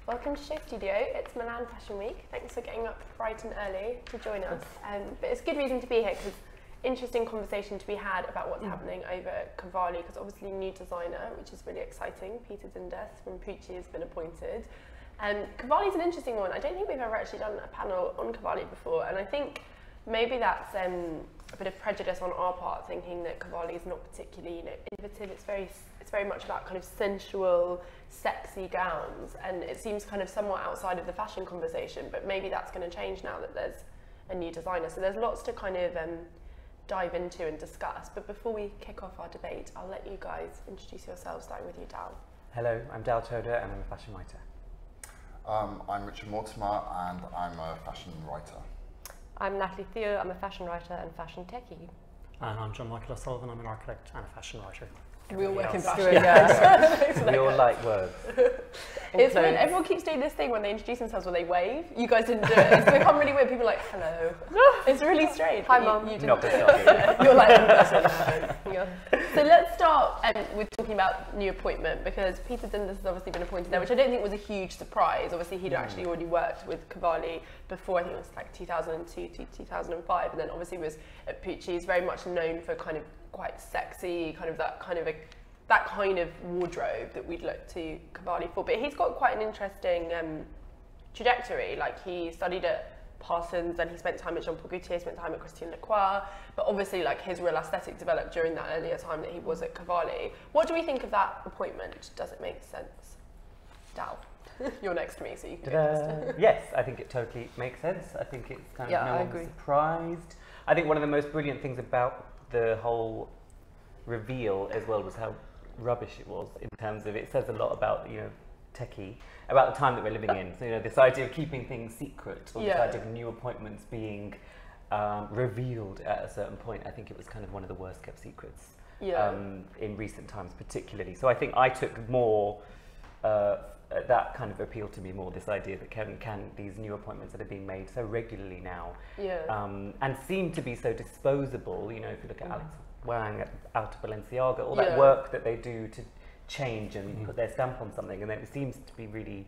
Welcome to SHOWstudio. It's Milan Fashion Week. Thanks for getting up bright and early to join us. But it's a good reason to be here because interesting conversation to be had about what's happening over Cavalli, because obviously new designer, which is really exciting. Peter Dindes from Pucci has been appointed. Cavalli's an interesting one. I don't think we've ever actually done a panel on Cavalli before, and I think maybe that's a bit of prejudice on our part, thinking that Cavalli is not particularly, innovative. It's very much about kind of sensual, sexy gowns, and it seems kind of somewhat outside of the fashion conversation. But maybe that's going to change now that there's a new designer. So there's lots to kind of dive into and discuss. But before we kick off our debate, I'll let you guys introduce yourselves, starting with you, Dal. Hello, I'm Chodha and I'm a fashion writer. I'm Richard Mortimer and I'm a fashion writer. I'm Natalie, Theo, I'm a fashion writer and fashion techie. And I'm John Michael O'Sullivan, I'm an architect and a fashion writer. We all work in fashion. We all like words. It's weird, everyone keeps doing this thing when they introduce themselves where they wave. You guys didn't do it. It's become really weird. People are like, hello. It's really strange. Hi, Mum. You didn't do it. You're like, yeah. So let's start with talking about new appointment, because Peter Dindes has obviously been appointed there, which I don't think was a huge surprise. Obviously, he'd actually already worked with Cavalli before. I think it was like 2002 to 2005, and then obviously was at Pucci. He's very much known for kind of quite sexy, that kind of wardrobe that we'd look to Cavalli for. But he's got quite an interesting trajectory. Like, he studied at Parsons, and he spent time at Jean Paul Gaultier, spent time at Christian Lacroix. But obviously, like, his real aesthetic developed during that earlier time that he was at Cavalli. What do we think of that appointment? Does it make sense? Dal, you're next to me, so you can go first. Yes, I think it totally makes sense. I think it's kind of no one's surprised. I think one of the most brilliant things about the whole reveal as well was how rubbish it was, in terms of, it says a lot about, techie, about the time that we're living in. So, this idea of keeping things secret, or this idea of new appointments being revealed at a certain point. I think it was kind of one of the worst kept secrets in recent times, particularly. So I think I took more, that kind of appealed to me more, this idea that can these new appointments that are being made so regularly now, and seem to be so disposable. If you look at Alex Wang out of Balenciaga, all that work that they do to change and put their stamp on something, and then it seems to be really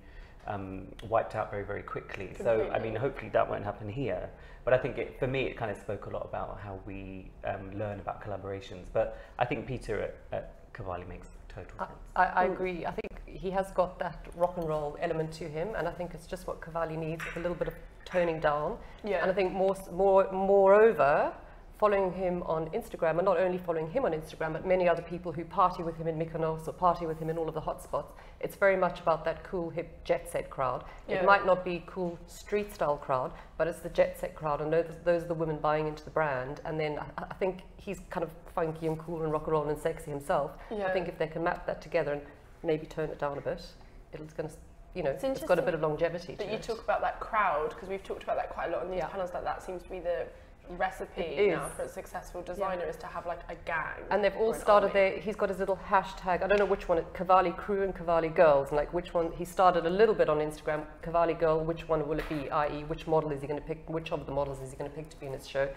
wiped out very, very quickly. So, I mean, hopefully that won't happen here. But I think for me, it kind of spoke a lot about how we learn about collaborations. But I think Peter at Cavalli makes total sense. I agree. I think he has got that rock and roll element to him, and I think it's just what Cavalli needs, with a little bit of toning down. And I think moreover, following him on Instagram, and not only following him on Instagram, but many other people who party with him in Mykonos or party with him in all of the hotspots, it's very much about that cool, hip, jet set crowd. It might not be cool street style crowd, but it's the jet set crowd, and those are the women buying into the brand. And then I think he's kind of funky and cool and rock and roll and sexy himself. I think if they can map that together and maybe tone it down a bit, it's going to, it's got a bit of longevity to it. But you talk about that crowd, because we've talked about that quite a lot in these panels, that seems to be the recipe now for a successful designer, is to have like a gang. And they've all started there. He's got his little hashtag, I don't know which one, Cavalli Crew and Cavalli Girls, and like which one, he started a little bit on Instagram, Cavalli Girl, which one will it be, i.e. which model is he going to pick, which of the models is he going to pick to be in his show.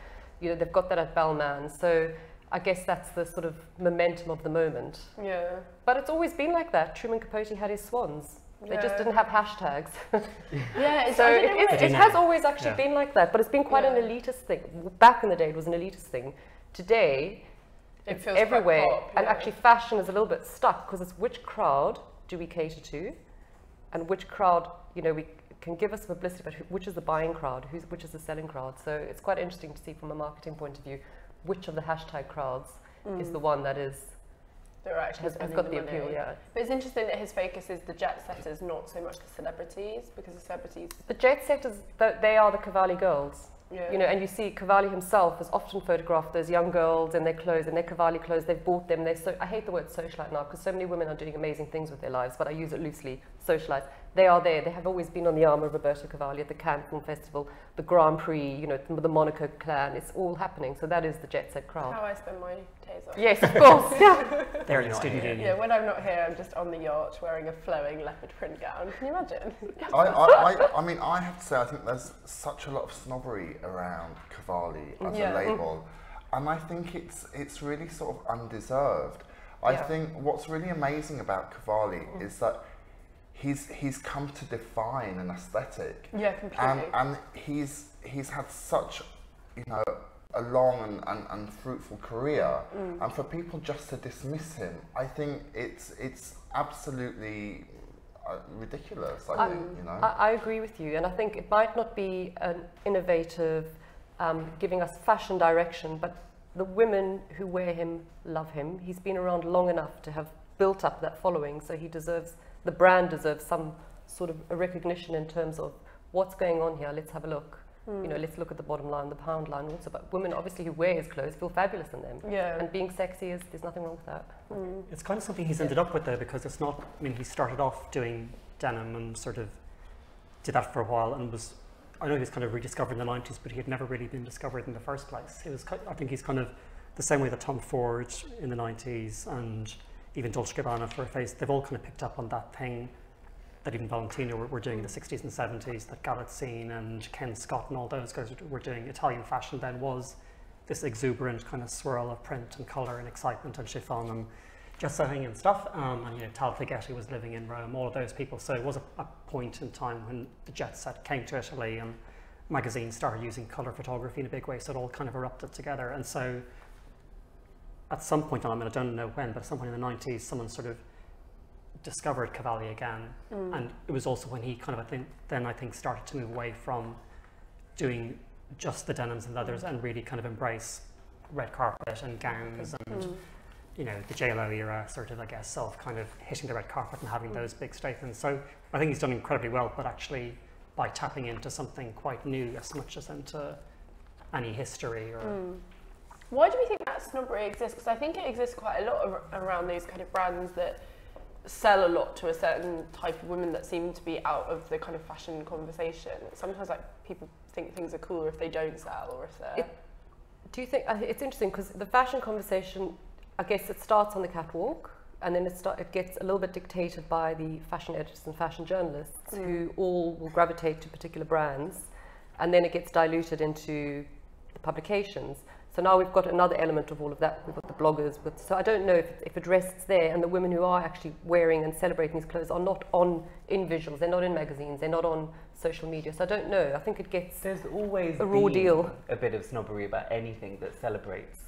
They've got that at Balmain, so I guess that's the sort of momentum of the moment. But it's always been like that. Truman Capote had his swans. They just didn't have hashtags. So it has always actually been like that, but it's been quite an elitist thing. Back in the day, it was an elitist thing. Today, it's everywhere, and actually fashion is a little bit stuck, because it's which crowd do we cater to, and which crowd, we can give us publicity, but which is the buying crowd, which is the selling crowd. So it's quite interesting to see from a marketing point of view, which of the hashtag crowds is the one that is has got the appeal, But it's interesting that his focus is the jet setters, not so much the celebrities, because the celebrities... The jet setters, they are the Cavalli girls. And you see Cavalli himself has often photographed those young girls in their clothes, in their Cavalli clothes. They've bought them. I hate the word socialite now, because so many women are doing amazing things with their lives, but I use it loosely, socialite. They are there. They have always been on the arm of Roberto Cavalli at the Cannes Film Festival, the Grand Prix, the Monaco clan. It's all happening. So that is the jet set crowd. How I spend my days off. Yes, of course. They're in the studio. Yeah, when I'm not here, I'm just on the yacht wearing a flowing leopard print gown. Can you imagine? I mean, I have to say, I think there's such a lot of snobbery around Cavalli as a label, and I think it's really sort of undeserved. I think what's really amazing about Cavalli is that he's come to define an aesthetic. Yeah, completely. And he's had such, you know, a long and fruitful career, and for people just to dismiss him, I think it's absolutely ridiculous. I think, you know. I agree with you, and I think it might not be an innovative, giving us fashion direction, but the women who wear him love him. He's been around long enough to have built up that following, so the brand deserves some sort of a recognition in terms of what's going on here. Let's have a look. You know, let's look at the bottom line, the pound line also. But women, obviously, who wear his clothes feel fabulous in them. Yeah. And being sexy there's nothing wrong with that. It's kind of something he's ended up with, though, because it's not. I mean, he started off doing denim and sort of did that for a while, and I know he was kind of rediscovered in the 90s, but he had never really been discovered in the first place. I think he's kind of the same way that Tom Ford in the 90s and even Dolce & Gabbana for a phase, they've all kind of picked up on that thing that even Valentino were doing in the 60s and 70s, that Galatzine and Ken Scott and all those guys were doing. Italian fashion then was this exuberant kind of swirl of print and colour and excitement and chiffon and jet setting and stuff. And you know, Tal Fighetti was living in Rome, all of those people. So it was a point in time when the jet set came to Italy and magazines started using colour photography in a big way, so it all kind of erupted together. And so at some point, I mean, I don't know when, but at some point in the 90s, someone sort of discovered Cavalli again, and it was also when he kind of I think started to move away from doing just the denims and leathers and really kind of embrace red carpet and gowns and you know, the J.Lo era sort of, I guess, of kind of hitting the red carpet and having those big statements. So I think he's done incredibly well, but actually by tapping into something quite new as much as into any history or Why do we think that snobbery exists? Because I think it exists quite a lot around these kind of brands that sell a lot to a certain type of women that seem to be out of the kind of fashion conversation. Sometimes like people think things are cooler if they don't sell or if they're... Do you think, it's interesting because the fashion conversation, I guess it starts on the catwalk and then it gets a little bit dictated by the fashion editors and fashion journalists who all will gravitate to particular brands, and then it gets diluted into the publications. So now we've got another element of all of that. We've got the bloggers. So I don't know if it rests there, and the women who are actually wearing and celebrating these clothes are not in visuals. They're not in magazines. They're not on social media. So I don't know. I think it gets There's always a raw deal. A bit of snobbery about anything that celebrates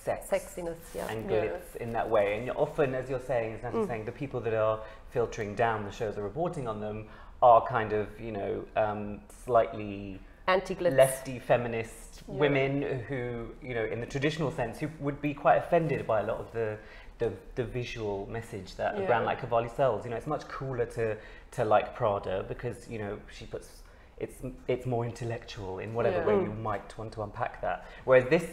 sexiness, and glitz in that way. And often, as you're saying, as Natalie saying, the people that are filtering down the shows or reporting on them are kind of, you know, slightly anti-glitz, lefty feminist women who, you know, in the traditional sense, who would be quite offended by a lot of the visual message that a brand like Cavalli sells. You know, it's much cooler to like Prada because, you know, she puts it's more intellectual in whatever way you might want to unpack that. Whereas this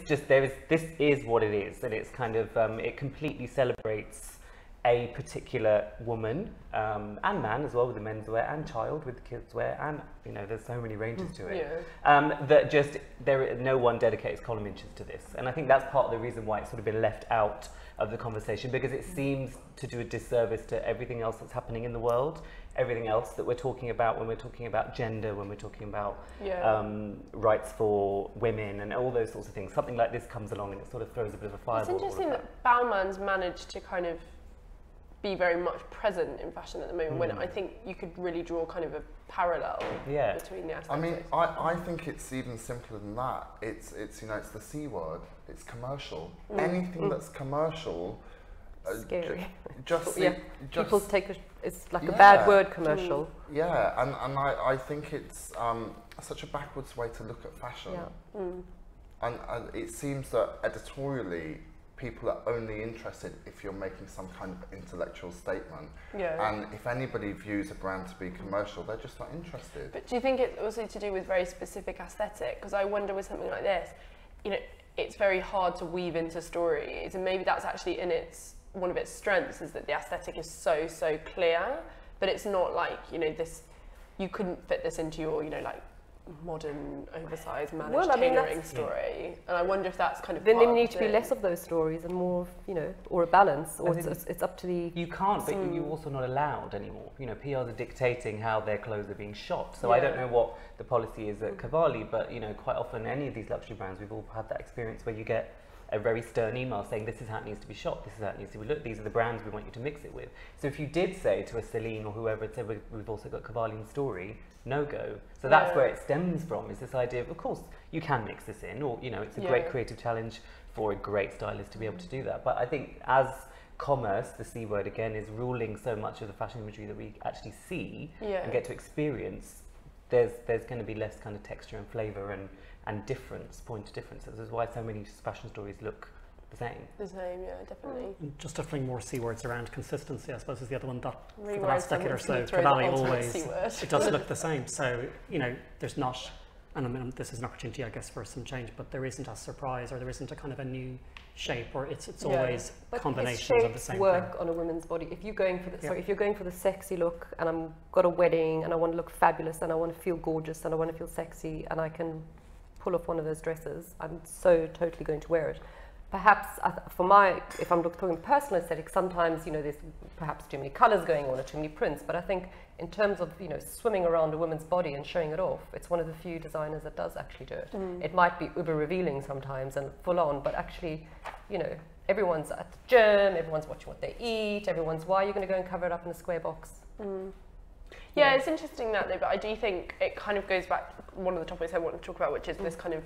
is what it is, and it's kind of it completely celebrates a particular woman and man as well, with the menswear and child with the kidswear, and you know, there's so many ranges to it. That just no one dedicates column inches to this, and I think that's part of the reason why it's sort of been left out of the conversation, because it seems to do a disservice to everything else that's happening in the world, everything else that we're talking about when we're talking about gender, when we're talking about rights for women and all those sorts of things. Something like this comes along and it sort of throws a bit of a fireball. It's interesting that Bauman's managed to kind of be very much present in fashion at the moment, when I think you could really draw kind of a parallel between the aesthetics. I mean, I think it's even simpler than that. It's you know, it's the C word. It's commercial. Anything that's commercial. Scary. People take it's like a bad word, commercial. Yeah, and I think it's such a backwards way to look at fashion. And it seems that editorially, people are only interested if you're making some kind of intellectual statement. And if anybody views a brand to be commercial, they're just not interested. But do you think it's also to do with very specific aesthetic? Because I wonder with something like this, you know, it's very hard to weave into stories, and maybe that's actually one of its strengths, is that the aesthetic is so clear, but it's not like, you know, this, you couldn't fit this into your, you know, like modern oversized managed tailoring story. And I wonder if that's kind of then there need to be less of those stories and more, you know, or a balance, or it's up to the... You can't, but you're also not allowed anymore. You know, PRs are dictating how their clothes are being shot. So I don't know what the policy is at Cavalli, but, you know, quite often any of these luxury brands, we've all had that experience where you get a very stern email saying this is how it needs to be shot, this is how it needs to be looked, these are the brands we want you to mix it with. So if you did say to a Celine or whoever had said we've also got Cavalli in the story, no go. So that's where it stems from, is this idea of course you can mix this in, or you know, it's a great creative challenge for a great stylist to be able to do that. But I think as commerce, the C word again, is ruling so much of the fashion imagery that we actually see and get to experience, there's going to be less kind of texture and flavour and difference, point of difference. This is why so many fashion stories look the same. The same, yeah, definitely. And just to fling more C words around, consistency, I suppose, is the other one that for the Rewrite last decade or so, Cavalli always, it does look the same. So, you know, there's not, and I mean, this is an opportunity, I guess, for some change, but there isn't a surprise, or there isn't a kind of a new shape, or it's always combinations of the same work thing. On a woman's body. If you're going for the if you're going for the sexy look, and I'm got a wedding, and I want to look fabulous, and I want to feel gorgeous, and I want to feel sexy, and I can pull off one of those dresses, I'm so totally going to wear it. Perhaps if I'm talking personal aesthetic, sometimes, you know, there's perhaps too many colours going on or too many prints, but I think in terms of, you know, swimming around a woman's body and showing it off, it's one of the few designers that does actually do it. It might be uber revealing sometimes and full on, but actually, you know, everyone's at the gym, everyone's watching what they eat, why are you going to go and cover it up in a square box? Yeah, it's interesting that though, but I do think it kind of goes back to one of the topics I want to talk about, which is this kind of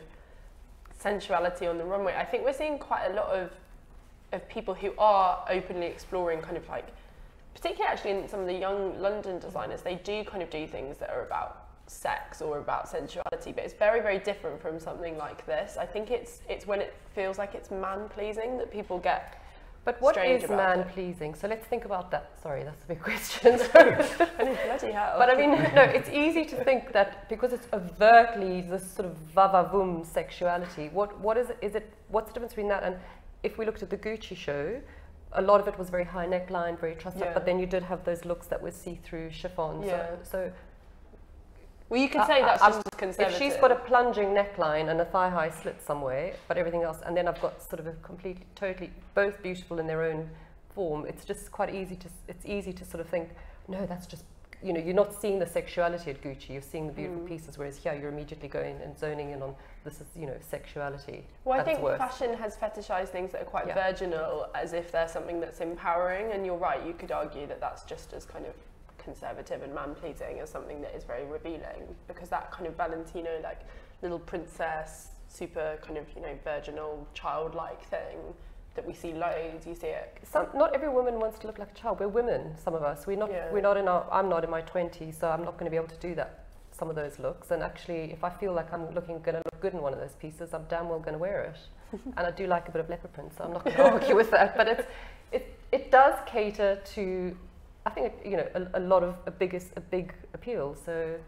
sensuality on the runway. I think we're seeing quite a lot of people who are openly exploring kind of like, particularly actually in some of the young London designers, they do kind of do things that are about sex or about sensuality, but it's very, very different from something like this. I think it's when it feels like it's man-pleasing that people get. But what is man-pleasing? So let's think about that. Sorry, that's a big question. Bloody hell. But I mean, no, it's easy to think that because it's overtly this sort of va-va-voom sexuality, what is it, what's the difference between that and if we looked at the Gucci show, a lot of it was very high neckline, very trussed up, but then you did have those looks that were see-through chiffon. So well, you could say that's just conservative. If she's got a plunging neckline and a thigh-high slit somewhere, but everything else, and then I've got sort of a completely, totally, both beautiful in their own form, it's just quite easy to sort of think, no, that's just, you know, you're not seeing the sexuality at Gucci, you're seeing the beautiful pieces, whereas here you're immediately going and zoning in on this is, you know, sexuality. Well, I think fashion has fetishized things that are quite virginal, as if they're something that's empowering, and you're right, you could argue that that's just as kind of conservative and man-pleasing as something that is very revealing, because that kind of Valentino, like little princess, super kind of, you know, virginal, childlike thing that we see loads, you see it. Not every woman wants to look like a child. We're women, some of us. We're not in our, I'm not in my 20s, so I'm not going to be able to do that, some of those looks. And actually, if I feel like I'm going to look good in one of those pieces, I'm damn well going to wear it. And I do like a bit of leopard print, so I'm not going to argue with that. But it does cater to, I think, you know, a lot of a big appeal. So,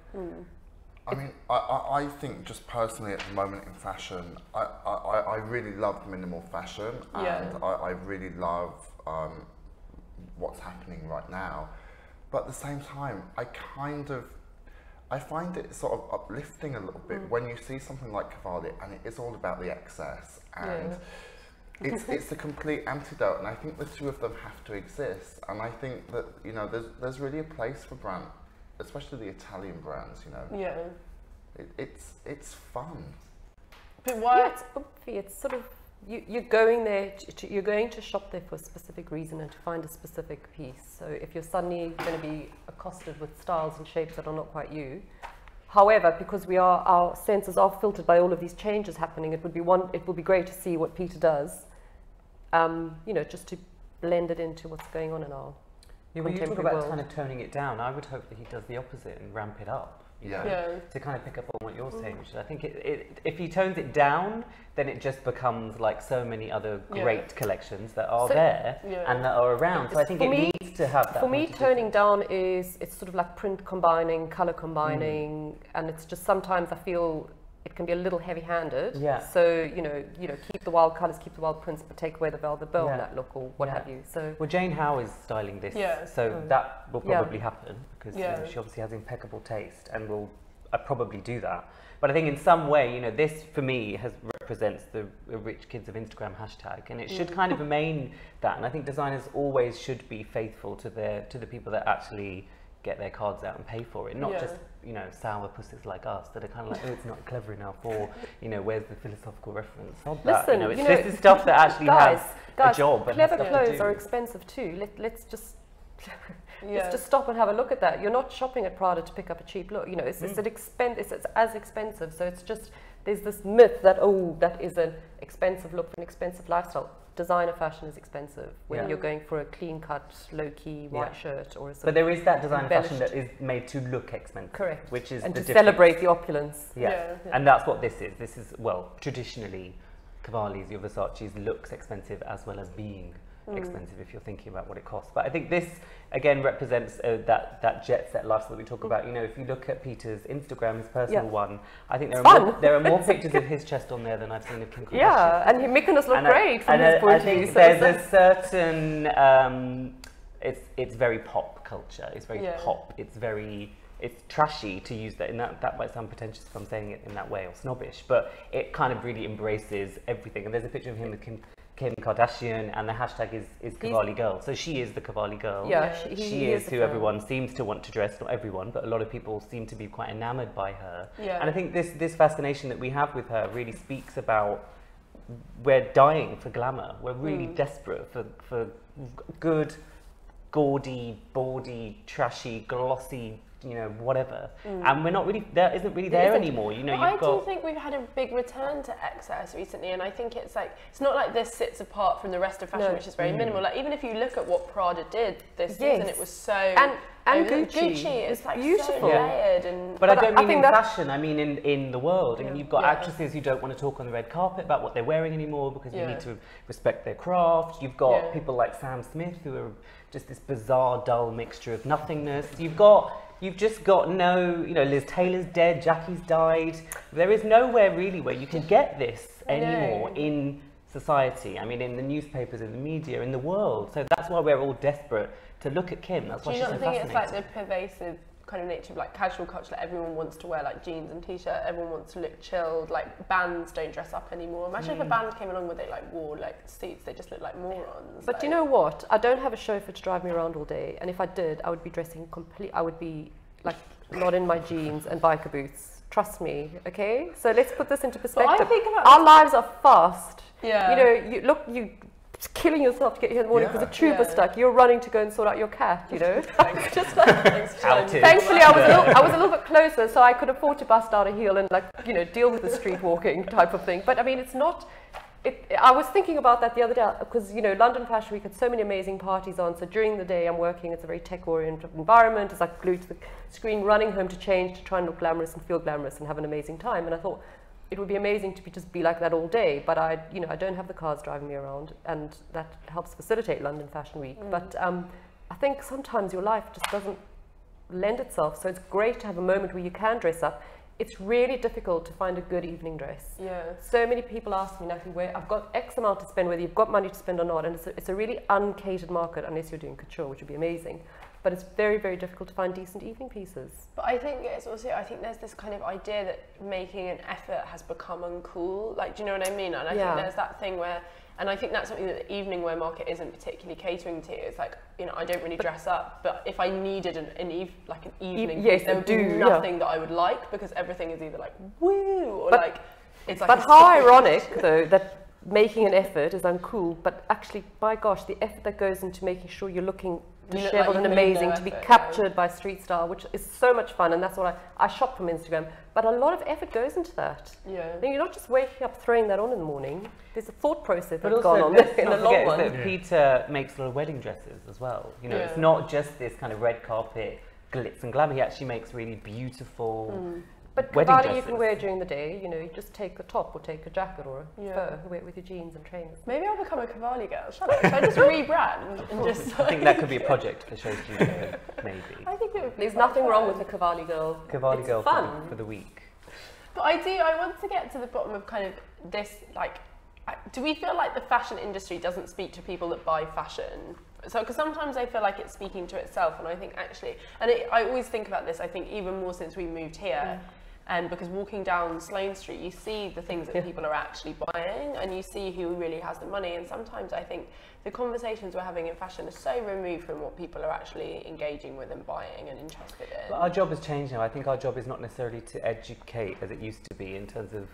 I mean, I think just personally at the moment in fashion, I really love minimal fashion, and I really love what's happening right now. But at the same time, I find it sort of uplifting a little bit when you see something like Cavalli, and it is all about the excess, and it's a complete antidote, and I think the two of them have to exist. And I think that, you know, there's really a place for brand, especially the Italian brands, you know. Yeah. It's fun. But why? Yeah, it's bumpy. It's sort of you're going there. You're going to shop there for a specific reason and to find a specific piece. So if you're suddenly going to be accosted with styles and shapes that are not quite you. However, because our senses are filtered by all of these changes happening, it would be great to see what Peter does, you know, just to blend it into what's going on in our when you talk about kind of toning it down, I would hope that he does the opposite and ramp it up. To kind of pick up on what you're saying, Richard. I think if he tones it down, then it just becomes like so many other great collections that are there and that are around. So I think it needs to have that. For me, toning down it's sort of like print combining, color combining, and it's just sometimes I feel it can be a little heavy-handed. So you know, keep the wild colors, keep the wild prints, but take away the velvet bow on that look or what have you. So well, Jane Howe is styling this, so that will probably happen because you know, she obviously has impeccable taste and will probably do that. But I think in some way, you know, this for me represents the rich kids of Instagram hashtag, and it should kind of remain that. And I think designers always should be faithful to the people that actually get their cards out and pay for it, not just, you know, sour pussies like us that are kind of like, oh, it's not clever enough, or, you know, where's the philosophical reference? Not that, you know, it's this is stuff that actually has a job. Clever clothes are expensive too. Let's just let's just stop and have a look at that. You're not shopping at Prada to pick up a cheap look. You know, it's as expensive. So it's just, there's this myth that, oh, that is an expensive look for an expensive lifestyle. Designer fashion is expensive when you're going for a clean-cut, low-key white shirt or a But there is that designer fashion that is made to look expensive. Correct. Which is and the to celebrate the opulence. And that's what this is. This is, well, traditionally, Cavalli's, your Versace's looks expensive as well as being expensive if you're thinking about what it costs. But I think this, again, represents that jet set lifestyle that we talk about. You know, if you look at Peter's Instagram, his personal one, I think there are more pictures of his chest on there than I've seen of Kim Kardashian. Yeah, and he's making us look great from his point of view. I think there's a certain, it's very pop culture. It's very pop. It's trashy to use that, and that might sound pretentious if I'm saying it in that way, or snobbish, but it kind of really embraces everything. And there's a picture of him with Kim Kardashian, and the hashtag is Cavalli Girl. So she is the Cavalli Girl. Yeah, she is who everyone seems to want to dress. Not everyone, but a lot of people seem to be quite enamored by her. Yeah. And I think this fascination that we have with her really speaks about, we're dying for glamour. We're really desperate for good, gaudy, bawdy, trashy, glossy, you know, whatever. And we're not really, there isn't really there anymore. You know, I do think we've had a big return to excess recently, and I think it's like, it's not like this sits apart from the rest of fashion, which is very minimal. Like, even if you look at what Prada did this season, it was so, and Gucci is like beautiful, so layered. And but I don't mean in fashion, I mean in the world. I mean, you've got actresses who don't want to talk on the red carpet about what they're wearing anymore because we need to respect their craft. You've got people like Sam Smith who are just this bizarre, dull mixture of nothingness. You've just got no, you know, Liz Taylor's dead, Jackie's died. There is nowhere really where you can get this anymore in society. I mean, in the newspapers, in the media, in the world. So that's why we're all desperate to look at Kim. That's why she's so fascinating. Do you not think it's like the pervasive kind of nature of like casual culture? Like, everyone wants to wear like jeans and t-shirt. Everyone wants to look chilled. Like, bands don't dress up anymore. Imagine if a band came along with it, like wore like suits. They just look like morons. But you know what? I don't have a chauffeur to drive me around all day. And if I did, I would be dressing I would be like not in my jeans and biker boots. Trust me, okay? So let's put this into perspective. I think about our lives are fast. Yeah. You know, you killing yourself to get here in the morning because the tube was stuck. You're running to go and sort out your cat, you know. Just like, thankfully, I was a little bit closer, so I could afford to bust out a heel and, like, you know, deal with the street walking type of thing. But I mean, it's not. I was thinking about that the other day because, you know, London Fashion Week had so many amazing parties on. So during the day I'm working, it's a very tech-oriented environment. It's like glued to the screen, running home to change, to try and look glamorous and feel glamorous and have an amazing time. And I thought it would be amazing to just be like that all day. But I don't have the cars driving me around, and that helps facilitate London Fashion Week. But I think sometimes your life just doesn't lend itself. So it's great to have a moment where you can dress up. It's really difficult to find a good evening dress. Yeah. So many people ask me, Natalie, where I've got X amount to spend, whether you've got money to spend or not, and it's a really uncatered market unless you're doing couture, which would be amazing. But it's very, very difficult to find decent evening pieces. But I think it's also, I think there's this kind of idea that making an effort has become uncool. Like, do you know what I mean? And I think there's that thing where, and I think that's something that the evening wear market isn't particularly catering to. It's like, you know, I don't really dress up, but if I needed an evening piece, there would be nothing that I would like, because everything is either like woo or like it's like. But how ironic though that making an effort is uncool, but actually, by gosh, the effort that goes into making sure you're looking disheveled and amazing to be captured by street style, which is so much fun, and that's what I shop from Instagram. But a lot of effort goes into that. Yeah. Then you're not just waking up throwing that on in the morning. There's a thought process that's gone on in the long run. That Peter makes a lot of wedding dresses as well. You know, it's not just this kind of red carpet glitz and glamour. He actually makes really beautiful but Cavalli you can wear during the day. You know, you just take a top or take a jacket or a fur, wear it with your jeans and trainers. Maybe I'll become a Cavalli girl. Shall I just rebrand and just? I think that could be a project for SHOWstudio, maybe. I think it would be. There's nothing wrong with the Cavalli girl. Cavalli girl fun for the week. But I want to get to the bottom of kind of this, like, do we feel like the fashion industry doesn't speak to people that buy fashion? So, because sometimes I feel like it's speaking to itself, and I think actually, and I always think about this, I think even more since we moved here, And because walking down Sloane Street, you see the things that people are actually buying, and you see who really has the money. And sometimes I think the conversations we're having in fashion are so removed from what people are actually engaging with and buying and interested in. But our job has changed now. I think our job is not necessarily to educate as it used to be in terms of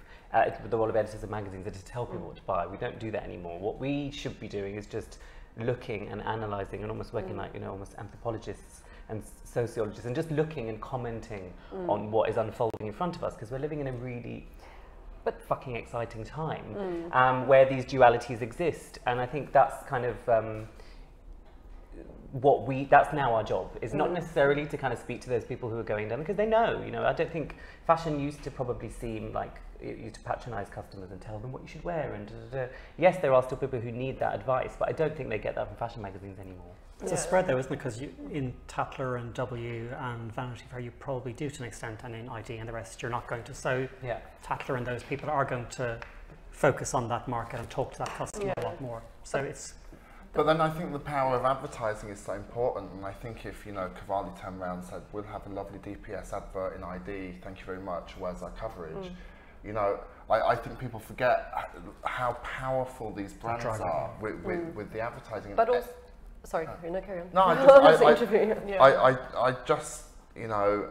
the role of editors of magazines, and to tell people what to buy. We don't do that anymore. What we should be doing is just looking and analysing and almost working like, you know, almost anthropologists and sociologists, and just looking and commenting on what is unfolding in front of us, because we're living in a really fucking exciting time where these dualities exist. And I think that's kind of that's now our job, is not necessarily to kind of speak to those people who are going down, because they know, you know. I don't think fashion used to probably seem like it used to patronise customers and tell them what you should wear and yes, there are still people who need that advice, but I don't think they get that from fashion magazines anymore. It's a spread though, isn't it? Because in Tatler and W and Vanity Fair, you probably do to an extent, and in ID and the rest, you're not going to. So Tatler and those people are going to focus on that market and talk to that customer a lot more. So it's. But then I think the power of advertising is so important, and I think if, you know, Cavalli turned around and said, we'll have a lovely DPS advert in ID, thank you very much, where's our coverage? You know, I think people forget how powerful these brands are with the advertising. But also, sorry, no, carry on. No, I just, you know,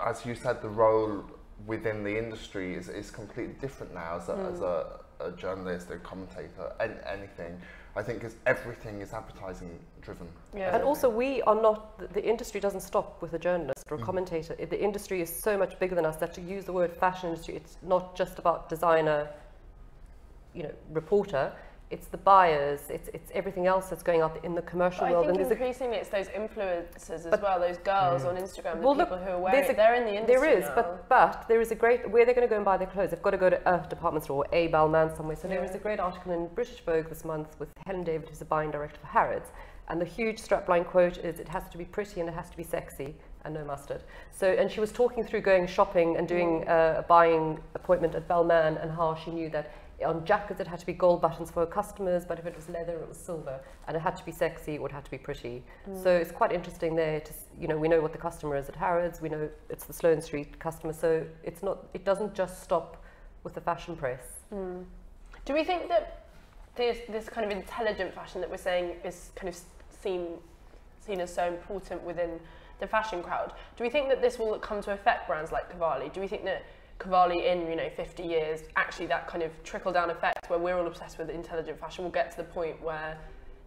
as you said, the role within the industry is completely different now as a journalist, a commentator, anything. I think because everything is advertising driven. Yeah. And also we are not, the industry doesn't stop with a journalist or a commentator. The industry is so much bigger than us that to use the word fashion industry, it's not just about designer, you know, reporter. It's the buyers, it's everything else that's going up in the commercial world. I think increasingly it's those influencers as well, those girls on Instagram, the people who are wearing it. They're in the industry There is, now. but there is a great, where they're going to go and buy their clothes, they've got to go to a department store or a Balmain somewhere. So there was a great article in British Vogue this month with Helen David, who's a buying director for Harrods. And the huge strapline quote is, it has to be pretty and it has to be sexy and no mustard. So, and she was talking through going shopping and doing a buying appointment at Balmain, and how she knew that on jackets it had to be gold buttons for her customers, but if it was leather it was silver, and it had to be sexy or it had to be pretty. So it's quite interesting there to, you know, we know what the customer is at Harrods, we know it's the Sloane Street customer, so it's not, it doesn't just stop with the fashion press. Do we think that this kind of intelligent fashion that we're saying is kind of seen as so important within the fashion crowd, do we think that this will come to affect brands like Cavalli? Do we think that Cavalli in, you know, 50 years, actually that kind of trickle-down effect where we're all obsessed with intelligent fashion will get to the point where,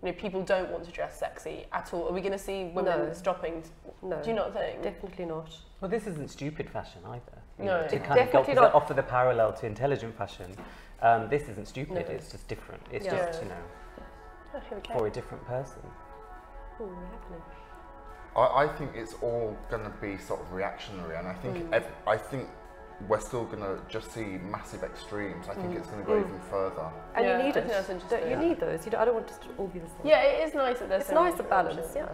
you know, people don't want to dress sexy at all? Are we going to see women stopping? No. Do you not think? Definitely not. Well, this isn't stupid fashion either. No. To kind of offer the parallel to intelligent fashion, this isn't stupid, it's just different. It's just, you know, for a different person. Oh, we're happening. I think it's all going to be sort of reactionary, and I think I think we're still going to just see massive extremes. I think it's going to go even further. And you need it. You need those. You don't, I don't want it to all be the same. Yeah, it is nice that there's it's nice to balance. Yeah.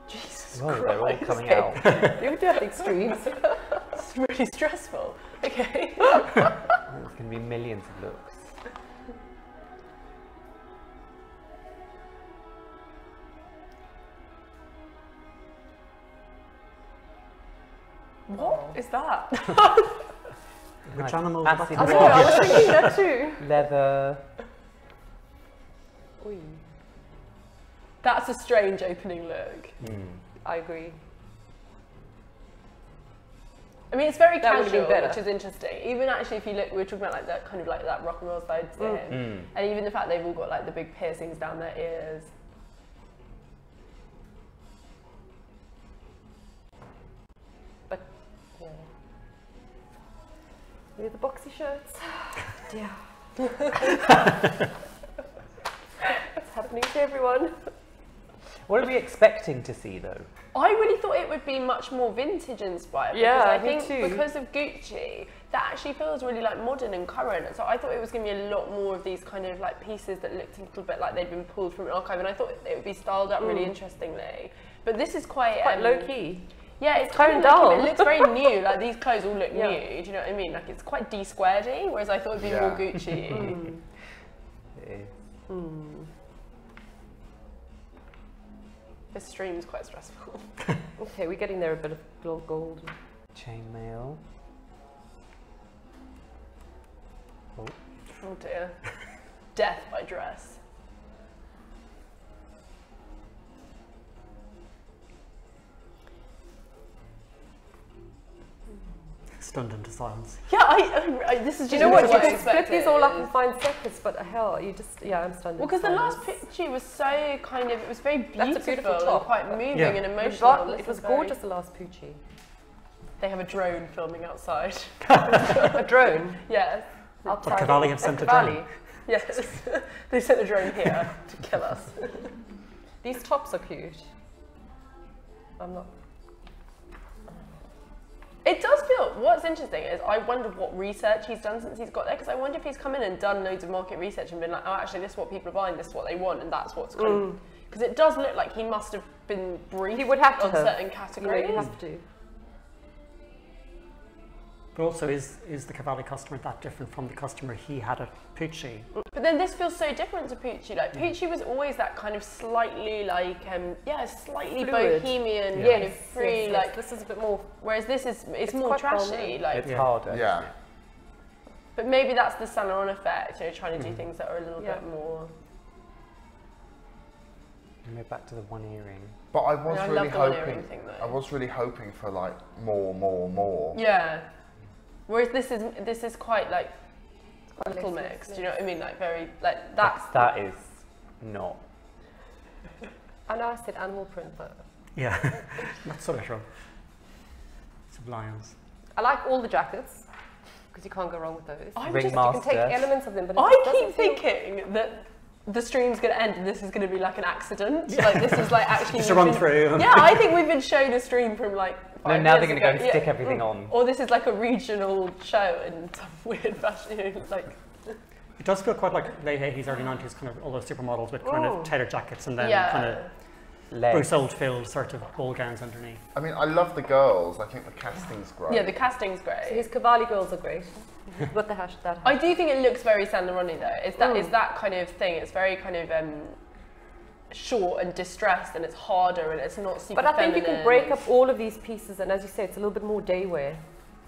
Jesus Whoa, Christ. they're all coming out. You do have extremes. It's really stressful. Okay. There's going to be millions of looks. What is that? Which animal? I was thinking that too. Leather. Oy. That's a strange opening look. I agree. I mean, it's very casual, which is interesting. Even actually, if you look, we were talking about like that kind of like that rock and roll side to him, and even the fact they've all got like the big piercings down their ears. But yeah, the boxy shirts. Yeah, it's happening to everyone. What are we expecting to see though? I really thought it would be much more vintage inspired. Yeah, I think because of Gucci, that actually feels really like modern and current. So I thought it was going to be a lot more of these kind of like pieces that looked a little bit like they'd been pulled from an archive, and I thought it would be styled up really interestingly. But this is quite low key. Yeah, it's toned kind of down. It looks very new. Like these clothes all look new. Do you know what I mean? Like it's quite D-squared-y, whereas I thought it'd be more Gucci. It is. This stream's quite stressful. Okay, we're getting there a bit of gold. Chainmail. Oh. Oh dear. Death by dress. Stunned into silence. Yeah, this is just. Do you know what? You can split these all up and find seconds, but hell, you just, I'm stunned. Well, because the last picture was so kind of, it was very beautiful, That's a beautiful and top. quite moving and emotional. It was gorgeous, the last Poochie. They have a drone filming outside. A drone? Yes. But Cavalli have sent a drone. Yes. They sent a drone here to kill us. These tops are cute. I'm not. It does feel, what's interesting is I wonder what research he's done since he's got there, because I wonder if he's come in and done loads of market research and been like, oh, actually, this is what people are buying, this is what they want, and that's what's kind of, because it does look like he must have been briefed he would have to on certain categories. He would have to. But also, is the Cavalli customer that different from the customer he had at Poochie? But then this feels so different to Poochie. Like Poochie was always that kind of slightly like, slightly fluid, bohemian, kind of free. Yes. Like this is a bit more. Whereas this is, it's more trashy. Like it's harder. Yeah. But maybe that's the Saint Laurent effect. Trying to do things that are a little bit more. And we're back to the one earring. But I was really hoping. Thing, I was really hoping for like more. Yeah. Whereas this is quite like a little mixed. Do you know what I mean? Like very like that is not. I know I said animal print, but Yeah, not so literal. Sublimes. I like all the jackets because you can't go wrong with those. Ringmaster. You can take elements of them, but I keep thinking that the stream's going to end and this is going to be like an accident. Like this is like actually just a run through. Yeah, I think we've been shown a stream from like 5 No, now years they're going to go ago. and stick everything on. Or this is like a regional show in some weird fashion, like. It does feel quite like late 80s, early 90s, kind of all those supermodels with kind of tailored jackets and then kind of Bruce Oldfield sort of ball gowns underneath. I mean, I love the girls. I think the casting's great. Yeah, the casting's great. So his Cavalli girls are great. But the hash. I do think it looks very Saint Laurent though. It's that kind of thing. It's very kind of short and distressed, and it's harder, and it's not super. But I think feminine. you can break up all of these pieces, and as you say, it's a little bit more day wear.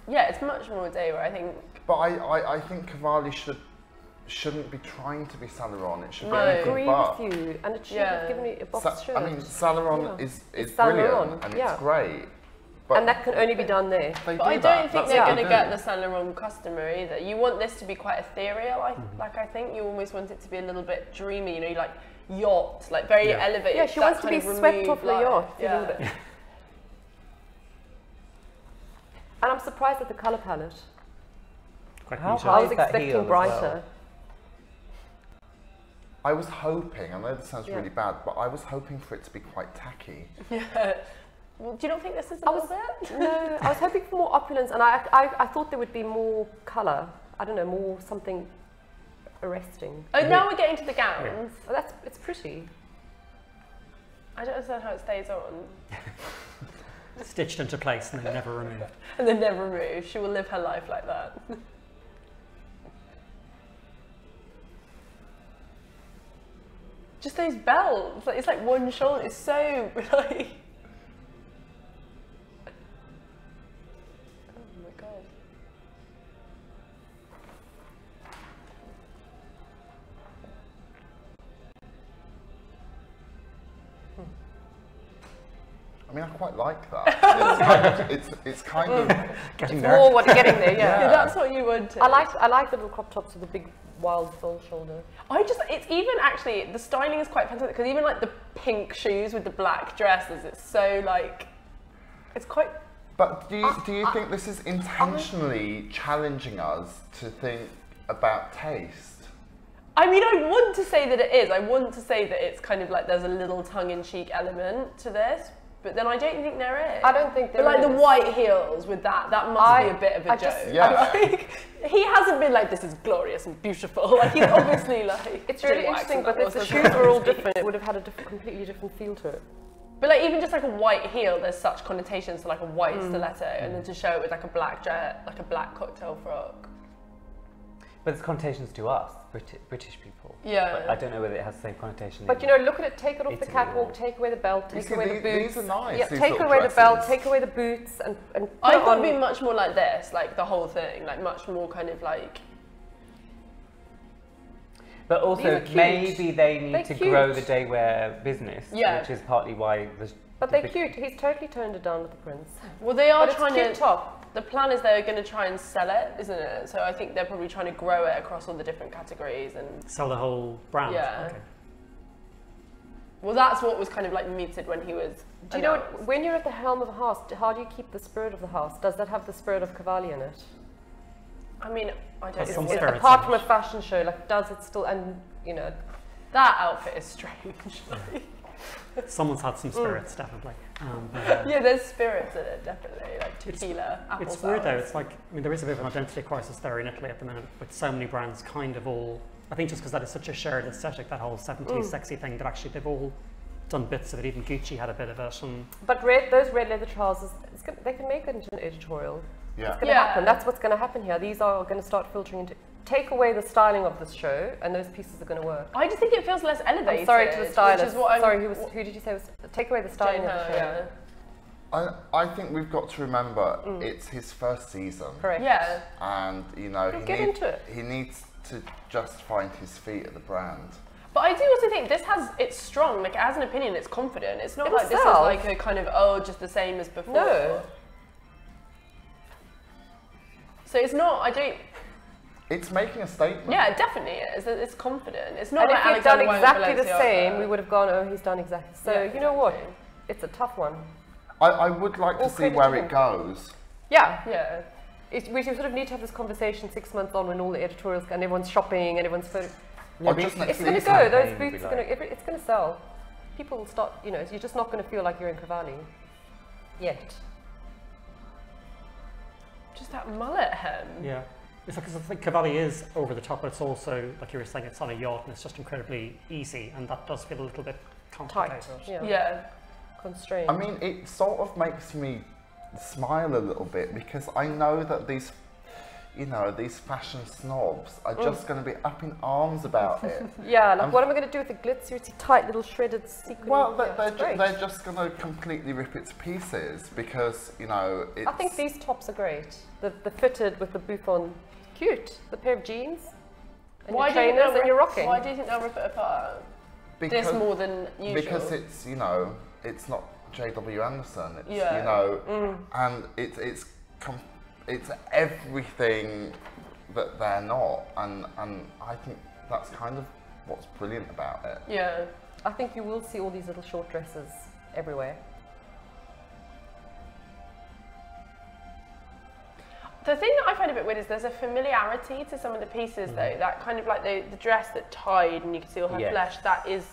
Yeah, it's much more day wear, I think. But I think Cavalli shouldn't be trying to be Saint Laurent. It should be I anything agree but. with you, and it should have given me a box shirt. I mean, Saint Laurent is Saint brilliant Laurent, and it's great. But and that can only be done there. But I don't think they're going to get the Saint Laurent customer either. You want this to be quite ethereal. I think you almost want it to be a little bit dreamy. You know, like yacht, like very elevated. Yeah, she wants to be swept off the yacht. Yeah. A little bit. And I'm surprised at the color palette. How I was expecting brighter. I was hoping, I know this sounds really bad, but I was hoping for it to be quite tacky. Yeah. Well, do you not think this is a little bit? No, I was hoping for more opulence, and I thought there would be more colour. I don't know, more something arresting. Oh, now we're getting to the gowns. Oh, it's pretty. I don't understand how it stays on. Stitched into place and then never removed. And then never removed. She will live her life like that. Just those belts. Like, it's like one shoulder. It's so like. Oh my god. I mean, I quite like that. It's kind of Getting It's there. more what you're getting there, yeah. That's what you wanted. I like the little crop tops with the big wild full shoulder. It's even actually, the styling is quite fantastic, because even like the pink shoes with the black dresses, it's so like, it's quite. But do you think this is intentionally challenging us to think about taste? I mean, I want to say that it is. I want to say that it's kind of like there's a little tongue-in-cheek element to this, but then I don't think there is. I don't think there is. But like is. the white heels with that must be a bit of a joke. Like, he hasn't been like, this is glorious and beautiful. Like, he's obviously like... It's really interesting, but if the shoes were all different, it would have had a completely different feel to it. But like, even just like a white heel, there's such connotations to like a white stiletto, and then to show it with like a black jet, like a black cocktail frock. But it's connotations to us, British people. Yeah. But I don't know whether it has the same connotation. But you know, look at it, take it off the catwalk, take away the belt, take away the boots. These are nice. Yeah, take away the belt, take away the boots, and I thought it'd be much more like this, like the whole thing, like much more kind of like. But also, maybe they need to grow the day wear business, which is partly why. But they're cute. He's totally toned it down with the prints. Well, they are trying to. Top. The plan is they're going to try and sell it, isn't it? So I think they're probably trying to grow it across all the different categories and sell the whole brand. Yeah. Okay. Well, that's what was kind of like mooted when he was. Do you know what, when you're at the helm of a house, how do you keep the spirit of the house? Does that have the spirit of Cavalli in it? I mean, I don't know. Apart from a fashion show, like, does it still? And you know, that outfit is strange. Someone's had some spirits, definitely. Yeah, there's spirits in it, definitely, like tequila, apple It's sours. weird though, it's like, I mean, there is a bit of an identity crisis there in Italy at the minute, with so many brands kind of all, I think just because that is such a shared aesthetic, that whole 70s sexy thing, that actually they've all done bits of it, even Gucci had a bit of it. But those red leather trousers, they can make that into an editorial. Yeah. It's going to happen, that's what's going to happen here. These are going to start filtering into, take away the styling of this show, and those pieces are going to work. I just think it feels less elevated. I'm sorry to the stylist. Which is what sorry, who did you say was, take away the styling of the show. Yeah. I think we've got to remember it's his first season. Correct. Yeah. And, you know, he needs to just find his feet at the brand. But I do also think it's strong, like it has an opinion, it's confident. It's not like this is like a kind of, just the same as before. No. So it's not, It's making a statement. Yeah, it definitely is. It's confident. It's not and like if he'd done Alexander exactly the same, we would have gone, oh, he's done exactly. So, you know what? It's a tough one. I would like to see where it goes. Yeah. Yeah. We sort of need to have this conversation 6 months on when all the editorials and everyone's shopping and everyone's photo. It's going to go. Those boots are going to. It's going to sell. People will start. You know, you're just not going to feel like you're in Cavalli yet. Just that mullet hem. Yeah. It's like, 'cause I think Cavalli is over the top, but it's also, like you were saying, it's on a yacht and it's just incredibly easy, and that does feel a little bit complicated. Tight. Yeah. Constrained. I mean, it sort of makes me smile a little bit because I know that these fashion snobs are just going to be up in arms about it. Yeah, like what am I going to do with the glitzy, tight little shredded sequin? Well, they're just going to completely rip it to pieces because, you know, it's... I think these tops are great. The fitted with the bouffant, cute. The pair of jeans and your trainers and your rocking. Why do you think they'll rip it apart? Because, this more than usual? Because it's, you know, it's not J.W. Anderson. It's, you know, and it's everything that they're not, and I think that's kind of what's brilliant about it. Yeah. I think you will see all these little short dresses everywhere. The thing that I find a bit weird is there's a familiarity to some of the pieces though, that kind of like the dress that tied and you can see all her flesh, that is,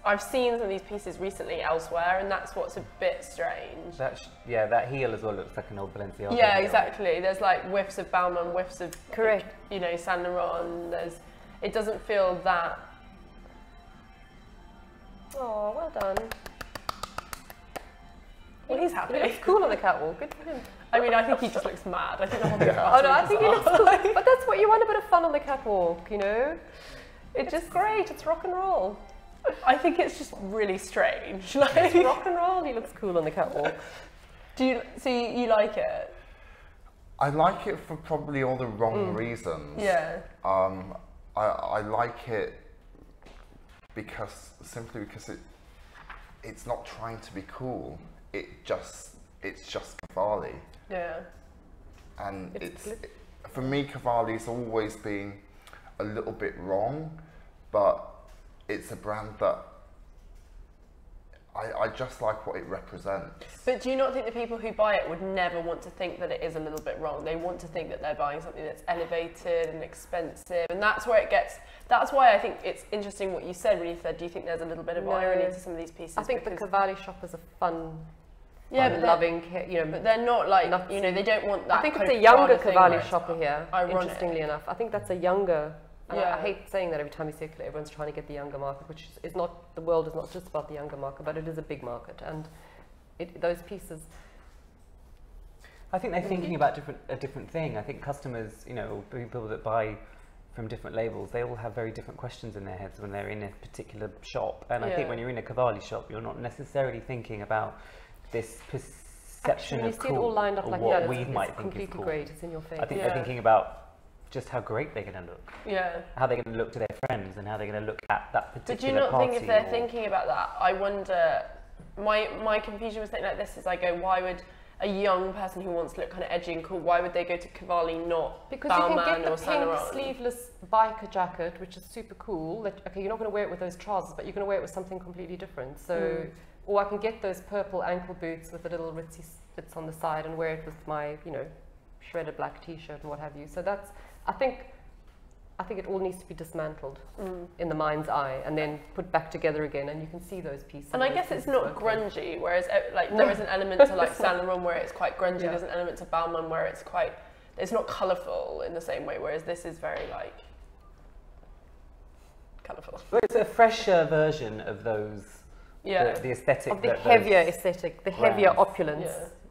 I've seen some of these pieces recently elsewhere and that's what's a bit strange. That heel as well looks like an old Balenciaga. Yeah, exactly. There's like whiffs of Balmain, whiffs of, correct, you know, Saint Laurent. It doesn't feel that. Oh, well done. Well, he's happy. He looks cool on the catwalk. Good for him. I mean, I think he just looks mad. I think the whole thing. Oh no, I think he looks cool. But that's what you want, a bit of fun on the catwalk, you know? It's just great. It's rock and roll. I think it's just really strange. Like, it's rock and roll. He looks cool on the catwalk. You like it? I like it for probably all the wrong reasons. Yeah. I like it simply because it's not trying to be cool. It's just Cavalli. Yeah. And for me, Cavalli's always been a little bit wrong, but it's a brand that I just like what it represents. But do you not think the people who buy it would never want to think that it is a little bit wrong? They want to think that they're buying something that's elevated and expensive, and that's where it gets. That's why I think it's interesting what you said when you said, do you think there's a little bit of irony to some of these pieces? I think the Cavalli shoppers are fun. Yeah, but loving, you know, but they're not like you know, they don't want that. I think it's a younger Cavalli shopper here. Ironic. Interestingly enough, I think that's a younger. And I hate saying that every time we circulate, everyone's trying to get the younger market, which is not, the world is not just about the younger market, but it is a big market, and those pieces. I think they're thinking about a different thing. I think customers, you know, people that buy from different labels, they all have very different questions in their heads when they're in a particular shop. And I think when you're in a Cavalli shop, you're not necessarily thinking about this perception of cool, all lined up or like what we might think is cool. Great. It's in your face. I think they're thinking about just how great they're going to look. Yeah. How they're going to look to their friends and how they're going to look at that particular But do you not party. think if they're thinking about that, I wonder, my confusion with something like this is I go, why would a young person who wants to look kind of edgy and cool, why would they go to Cavalli, not because Balmain you can get or the Saint pink Laurent? sleeveless biker jacket, which is super cool. That, okay, you're not going to wear it with those trousers, but you're going to wear it with something completely different. So, or I can get those purple ankle boots with the little ritzy slits on the side and wear it with my, you know, shredded black t-shirt and what have you. So that's, I think it all needs to be dismantled in the mind's eye and then put back together again, and you can see those pieces. And I guess it's not grungy, whereas like there is an element to like Saint Laurent where it's quite grungy. There's an element to Balmain where it's not colourful in the same way. Whereas this is very like colourful. Well, it's a fresher version of those. Yeah. The aesthetic. Of the heavier aesthetic, the heavier opulence.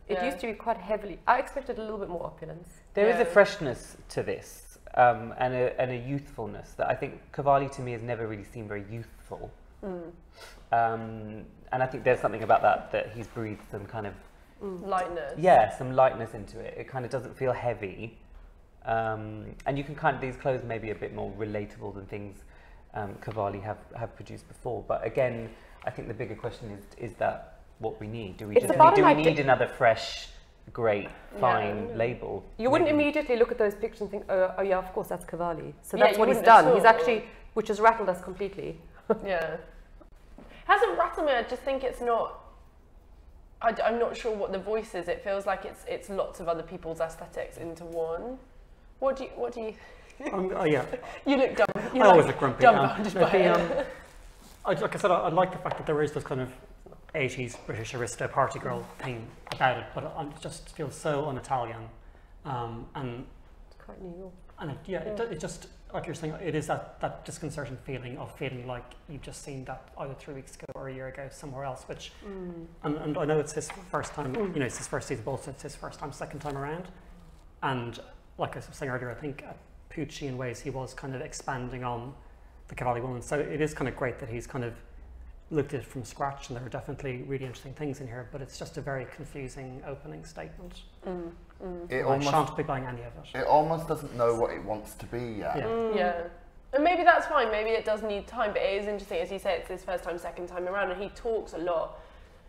Yeah. It used to be quite heavily. I expected a little bit more opulence. There is a freshness to this. And a youthfulness that I think Cavalli to me has never really seemed very youthful. And I think there's something about that he's breathed some kind of lightness. Yeah, some lightness into it. It kind of doesn't feel heavy. And you can these clothes may be a bit more relatable than things Cavalli have produced before. But again, I think the bigger question is that what we need? Do we need another fresh, great, fine label? You wouldn't immediately look at those pictures and think, oh yeah, of course, that's Cavalli. So that's what he's done. He's actually, which has rattled us completely. Yeah. Hasn't rattled me, I just think it's not, I'm not sure what the voice is. It feels like it's lots of other people's aesthetics into one. What do you yeah. You look dumb. I always look grumpy. Like I said, I like the fact that there is this kind of 80s British arista party girl thing about it, but it just feels so un-Italian, and it's quite New York. And it just, like you're saying, it is that disconcerting feeling of feeling like you've just seen that either 3 weeks ago or a year ago somewhere else. Which, and I know it's his first time. You know, it's his first season, but also it's his first time, second time around. And like I was saying earlier, I think at Pucci in ways he was kind of expanding on the Cavalli woman. So it is kind of great that he's kind of looked at it from scratch, and there are definitely really interesting things in here, but it's just a very confusing opening statement. I shan't be buying any of it. It almost doesn't know what it wants to be yet. Yeah. And maybe that's fine, maybe it does need time, but it is interesting, as you say, it's his first time, second time around, and he talks a lot,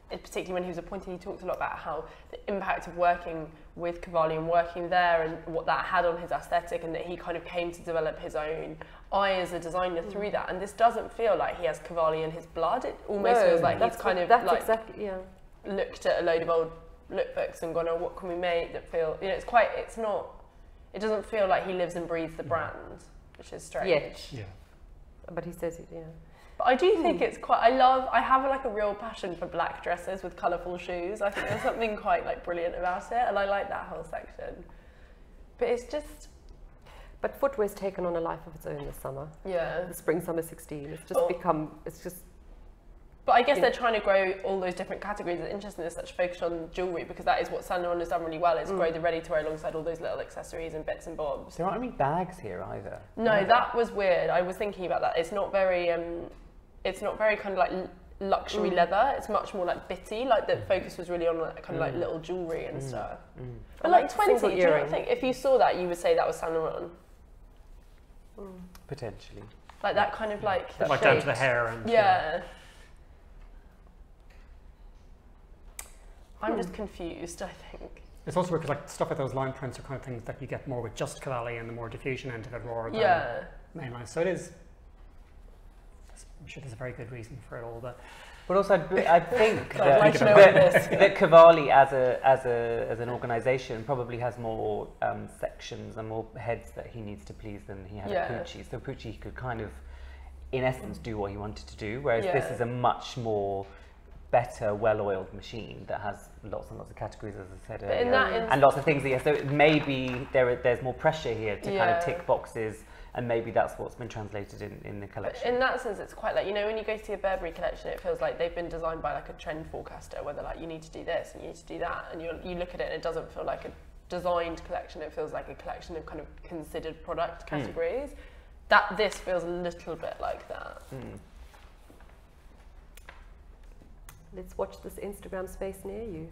particularly when he was appointed, he talked a lot about how the impact of working with Cavalli and working there and what that had on his aesthetic, and that he kind of came to develop his own eye as a designer through that. And this doesn't feel like he has Cavalli in his blood. It almost feels like he's kind of like looked at a load of old lookbooks and gone, oh, what can we make that feel, you know, it doesn't feel like he lives and breathes the brand, which is strange. Yeah. But he says it, But I do think it's quite, I have like a real passion for black dresses with colourful shoes. I think there's something quite like brilliant about it, and I like that whole section. But it's just... But footwear's taken on a life of its own this summer. Yeah. The spring summer 16, it's just become, it's just... But I guess they're trying to grow all those different categories. It's interesting there's such focus on jewellery, because that is what Saint Laurent has done really well, is grow the ready-to-wear alongside all those little accessories and bits and bobs. There aren't any bags here either. No, that was weird. I was thinking about that. It's not very kind of like luxury leather. It's much more like bitty. Like the focus was really on like, kind of like little jewellery and stuff. But like 20, do you not think if you saw that you would say that was Saint Laurent? Potentially. Like that kind of like... Like down to the hair and... Yeah. I'm just confused, I think. It's also because like stuff like those line prints are kind of things that you get more with just Cavalli and the more diffusion end of it rather than mainline. So it is... I'm sure there's a very good reason for it all, but also I think that Cavalli as an organisation probably has more sections and more heads that he needs to please than he had at Pucci. So Pucci could kind of, in essence, do what he wanted to do, whereas this is a much more better, well-oiled machine that has lots and lots of categories, as I said earlier, and lots of things. So maybe there's more pressure here to kind of tick boxes and maybe that's what's been translated in the collection. In that sense, it's quite like, you know, when you go to see a Burberry collection, it feels like they've been designed by like a trend forecaster, where they're like, you need to do this and you need to do that, and you look at it and it doesn't feel like a designed collection, it feels like a collection of kind of considered product categories. This feels a little bit like that. Let's watch this Instagram space near you.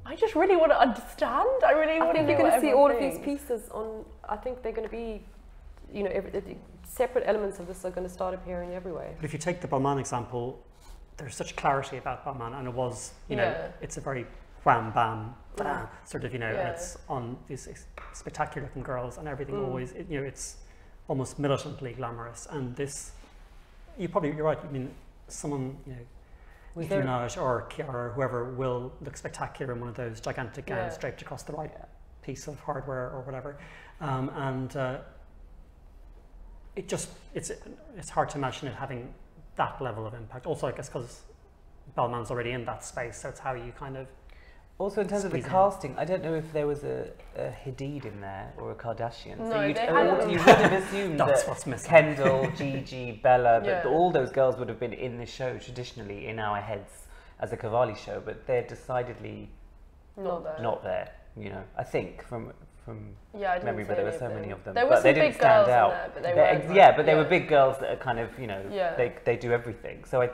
I just really want to understand. I think you're going to see all of these pieces on. I think they're going to be, you know, the separate elements of this are going to start appearing everywhere. But if you take the Balmain example, there's such clarity about Balmain, and it was, you know, it's a very wham bam, sort of, you know, and it's on these spectacular looking girls, and everything always, you know, it's almost militantly glamorous. And this, you're right. I mean, someone, you know, Nicki Minaj or Kiara or whoever will look spectacular in one of those gigantic gowns draped across the right piece of hardware or whatever, and it's hard to imagine it having that level of impact. Also, I guess because Balmain's already in that space, so it's how you kind of. Also, in terms of the casting, I don't know if there was a Hadid in there or a Kardashian. No, so you would have assumed that's that what's missing. Kendall, Gigi, Bella, but all those girls would have been in the show traditionally in our heads as a Cavalli show, but they're decidedly not there. You know, I think from memory, but there were so many of them. There were but they didn't stand out. There, but they weren't but they were big girls that are kind of, you know, they do everything. So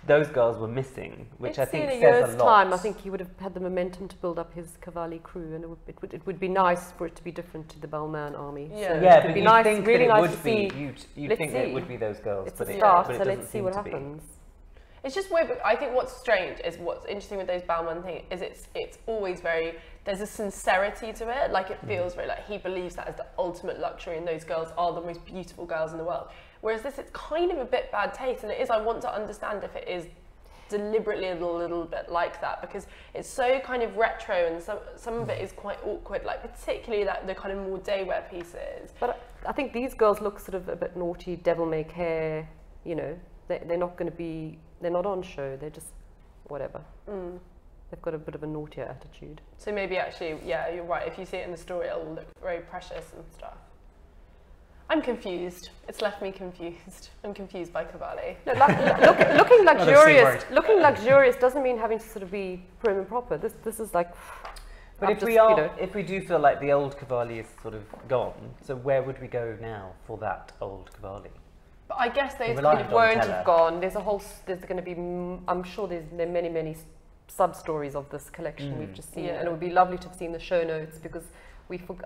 those girls were missing, which I think says a lot. In a year's time, I think he would have had the momentum to build up his Cavalli crew, and it would be nice for it to be different to the Balmain army. Yeah, so but it'd be you'd nice, think really that it nice would to be. see. You'd think that it would be those girls, it's but a start, but it so doesn't let's see seem what to be. happens. It's just weird, but I think what's strange is what's interesting with those Balmain things is it's always very, there's a sincerity to it, like it feels very like he believes that is the ultimate luxury and those girls are the most beautiful girls in the world. Whereas this, it's kind of a bit bad taste, and it is, I want to understand if it is deliberately a little bit like that, because it's so kind of retro and some of it is quite awkward, like particularly like the kind of more daywear pieces. But I think these girls look sort of a bit naughty, devil may care, you know, they're not going to be, they're not on show, they're just whatever. They've got a bit of a naughtier attitude. So maybe actually, yeah, you're right, if you see it in the story it'll look very precious and stuff. I'm confused. It's left me confused. I'm confused by Cavalli. No, looking luxurious. Looking luxurious doesn't mean having to sort of be prim and proper. This is like. But if we do feel like the old Cavalli is sort of gone, so where would we go now for that old Cavalli? But I guess those kind of won't have gone. There's going to be. I'm sure there are many sub stories of this collection we've just seen, and it would be lovely to have seen the show notes, because.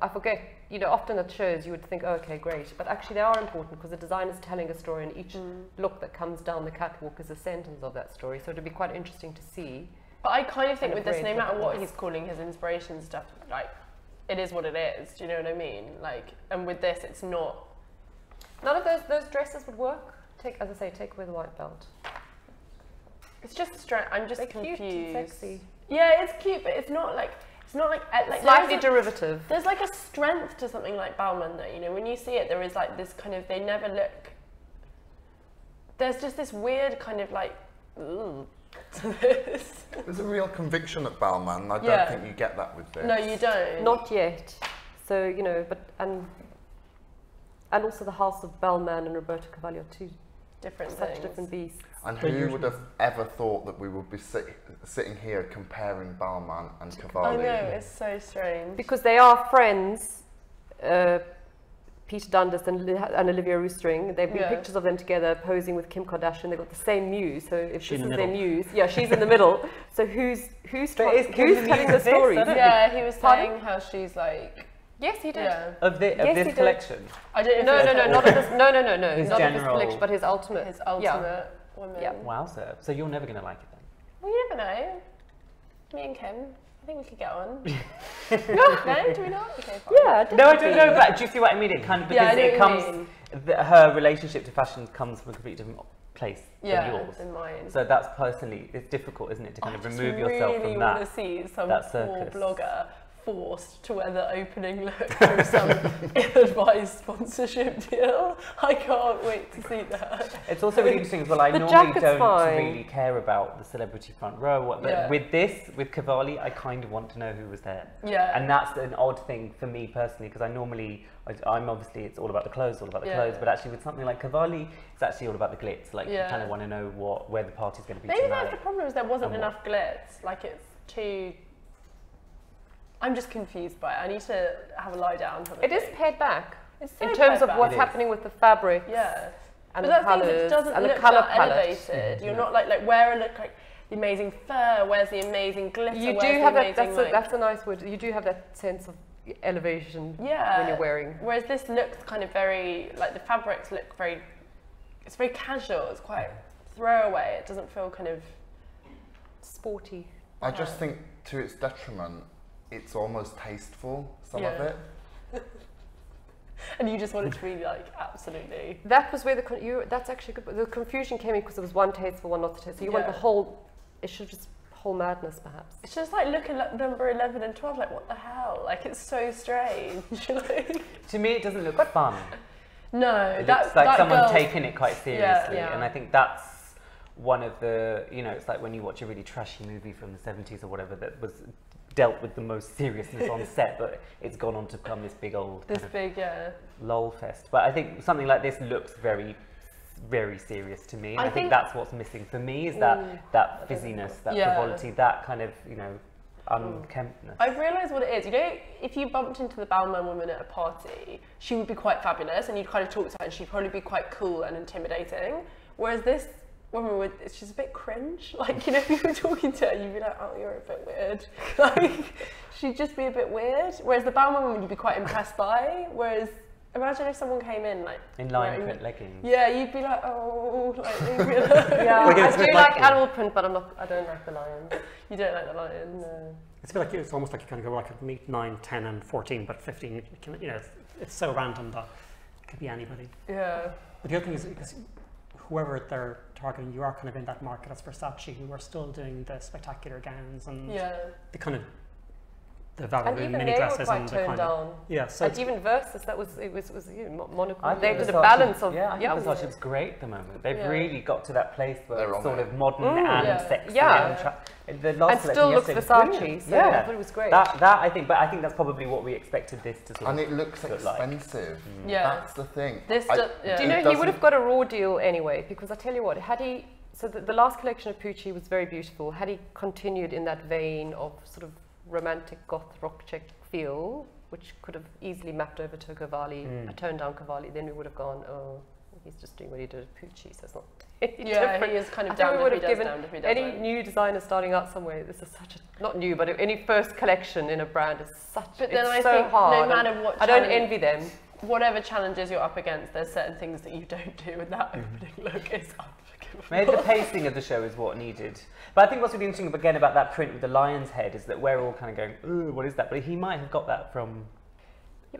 I forget, you know, often at shows you would think, oh, okay, great, but actually they are important because the designer's telling a story, and each look that comes down the catwalk is a sentence of that story, so it'd be quite interesting to see. But I kind of think with this, no matter what he's calling his inspiration stuff, like, it is what it is, do you know what I mean? Like, and with this, it's not... None of those dresses would work. As I say, take away the white belt. It's just I'm just confused. Cute and sexy. Yeah, it's cute, but it's not like slightly derivative. There's like a strength to something like Balmain though, you know, when you see it there is like this kind of, they never look, there's just this weird kind of like to this. There's a real conviction at Balmain. I don't think you get that with this. No, you don't. Not yet. So, you know, but and also the house of Balmain and Roberto Cavalli are two such different beasts. And who would have ever thought that we would be sitting here comparing Balmain and Cavalli? I know, it's so strange. Because they are friends, Peter Dundas and Olivia Roostring. There have been pictures of them together posing with Kim Kardashian. They've got the same muse, so if this is their muse, she's in the middle. So who's telling the story? Yeah, he was saying how she's like... Yes, he did. Yeah. Of this collection? I don't know. No, not of this. No, not of this collection, but his ultimate. His ultimate woman. Yeah. Wow, sir. So you're never going to like it then? Well, you never know. Me and Kim, I think we could get on. No, do we not? Okay, fine. Yeah. No, I don't know, but do you see what I mean? It kind of, because it comes, her relationship to fashion comes from a completely different place than yours. Than mine. So that's personally, it's difficult, isn't it, to kind of remove yourself from that. I really want to see some poor blogger forced to wear the opening look through some ill-advised sponsorship deal. I can't wait to see that. It's also really interesting as well. I normally don't really care about the celebrity front row, but with Cavalli, I kind of want to know who was there. Yeah. And that's an odd thing for me personally, because I'm obviously, it's all about the clothes, clothes, but actually with something like Cavalli, it's actually all about the glitz. Like you kind of want to know where the party's going to be Maybe tonight. that's the problem, is there wasn't enough glitz. Like it's too... I'm just confused by it. I need to have a lie down. It is pared back so in terms of what's happening with the fabric. Yeah. And the colours and the colour palette. Elevated. You're not like wear a look like the amazing fur, where's the amazing glitter, you do have that, that's a nice word, you do have that sense of elevation when you're wearing. Whereas this looks kind of very, like the fabrics look it's very casual, it's quite throwaway, it doesn't feel kind of sporty. I just think to its detriment, it's almost tasteful, some of it. And you just want it to be like absolutely. That was where that's actually good. The confusion came in because there was one tasteful, one not tasteful. So you want the whole, it should just whole madness perhaps. It's just like looking at number 11 and 12, like what the hell? Like it's so strange. To me, it doesn't look fun. No, it looks like someone's taking it quite seriously, and I think that's one of the, it's like when you watch a really trashy movie from the 70s or whatever that was dealt with the most seriousness on set, but it's gone on to become this big old lol fest. But I think something like this looks very, very serious to me, and I think that's what's missing for me, is that fizziness, that frivolity, that kind of unkemptness. I've realised what it is. If you bumped into the Balmain woman at a party, she would be quite fabulous, and you'd kind of talk to her, and she'd probably be quite cool and intimidating. Whereas this woman she's a bit cringe. Like, if you were talking to her, you'd be like, oh, you're a bit weird. Like, she'd just be a bit weird. Whereas the Balmain woman you'd be quite impressed by. Whereas, imagine if someone came in in lion print leggings. Yeah, you'd be like, oh, like, leave me alone. Yeah, I do like animal print, but I don't like the lions. You don't like the lions? No. It's almost like you kind of go, I could meet 9, 10 and 14, but 15, it's so random that it could be anybody. Yeah. But the other thing is, because whoever they're targeting, you are kind of in that market as Versace, who are still doing the spectacular gowns and the kind of the Valerie mini dresses and the kind of and even Versus, it was monocle. They did a balance of I think Versace is great at the moment. They've really got to that place where it's sort of modern and sexy and still looks Versace. So I thought it was great. That I think that's probably what we expected this to sort of. And it looks expensive. That's the thing. Do you know he would have got a raw deal anyway? Because I tell you what, had he the last collection of Pucci was very beautiful. Had he continued in that vein of sort of romantic goth rock chick feel, which could have easily mapped over to Cavalli, a toned down Cavalli, then we would have gone, oh, he's just doing what he did at Pucci, so it's not any different. He is kind of down if he does, down if he doesn't. Any new designer starting out somewhere, this is such a, not new, but any first collection in a brand is such, but then it's so hard. No matter what I don't envy them. Whatever challenges you're up against, there's certain things that you don't do, and that opening look is unforgivable. Maybe the pacing of the show is what needed. But I think what's really interesting again about that print with the lion's head is that we're all kind of going, ooh, what is that? But he might have got that from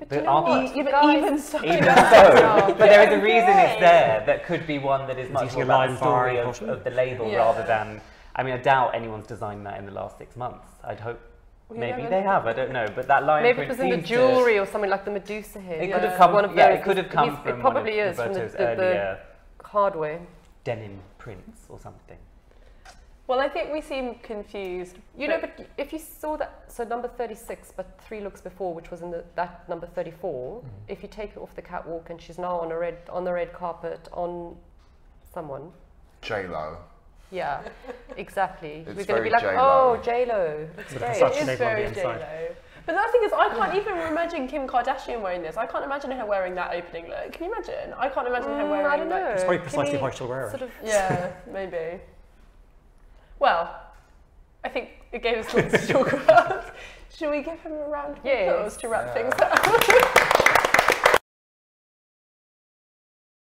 the artist. Even so. But there is a reason it's there that could be one that is much more about the story of the label rather than, I mean, I doubt anyone's designed that in the last 6 months. I'd hope. Maybe they have, I don't know, but that lion print seems maybe it was in the jewellery or something like the Medusa head. It could have come, one of those, it could have come from it probably one of is from Roberto's the hardware. Denim prints or something. Well, I think we seem confused. But if you saw that, so number 36, but 3 looks before, which was in that number 34, if you take her off the catwalk and she's now on the red carpet on someone. J-Lo. Yeah, exactly. We're going to be like, J-Lo. oh, J-Lo. It's great. It is very J-Lo. But the thing is, I can't even imagine Kim Kardashian wearing this. I can't imagine her wearing that opening look. Can you imagine? I can't imagine her wearing I don't know. It's probably precisely why she'll wear it. Yeah, maybe. Well, I think it gave us lots to talk about. Should we give him a round of applause to wrap things up?